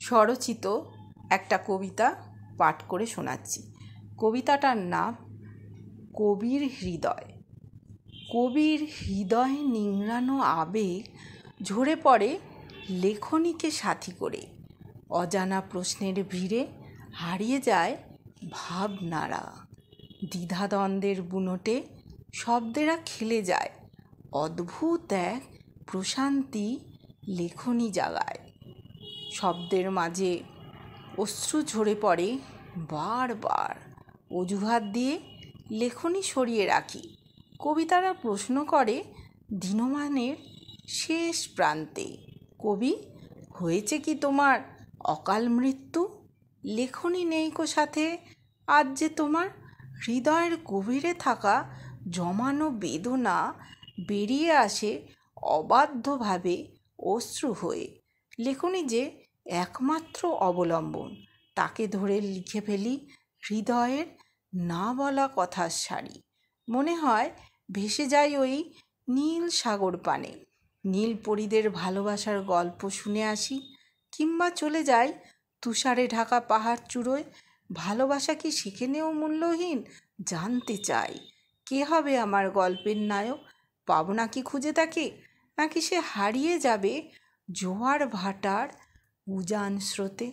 স্বরচিত একটা কবিতা পাঠ করে শোনাচ্ছি। কবিতাটার নাম কবির হৃদয়। কবির হৃদয়ে নিংড়ানো আবেগ ঝরে পড়ে লেখনীকে সাথী করে। অজানা প্রশ্নের ভিড়ে হারিয়ে যায় ভাবনারা। দ্বিধাদ্বন্দ্বের বুনোটে শব্দেরা খেলে যায়। অদ্ভুত এক প্রশান্তি লেখনী জাগায়। শব্দের মাঝে অশ্রু ঝরে পড়ে বারবার। অজুহাত দিয়ে লেখনী সরিয়ে রাখি। কবিতারা প্রশ্ন করে দিনমানের শেষ প্রান্তে, কবি হয়েছে কি তোমার অকাল মৃত্যু? লেখনী নেইকো সাথে আজ যে তোমার? হৃদয়ের গভীরে থাকা জমানো বেদনা বেরিয়ে আসে অবাধ্যভাবে অশ্রু হয়ে। লেখনী যে একমাত্র অবলম্বন, তাকে ধরে লিখে ফেলি হৃদয়ের না বলা কথার সারি। মনে হয় ভেসে যাই ওই নীল সাগর পানে, নীল পরীদের ভালোবাসার গল্প শুনে আসি, কিংবা চলে যাই তুষারে ঢাকা পাহাড় চূড়োয়। ভালোবাসা কি সেখানেও মূল্যহীন? জানতে চাই কে হবে আমার গল্পের নায়ক? পাবো নাকি খুঁজে তাকে, নাকি সে হারিয়ে যাবে জোয়ার ভাটার উজান স্রোতে?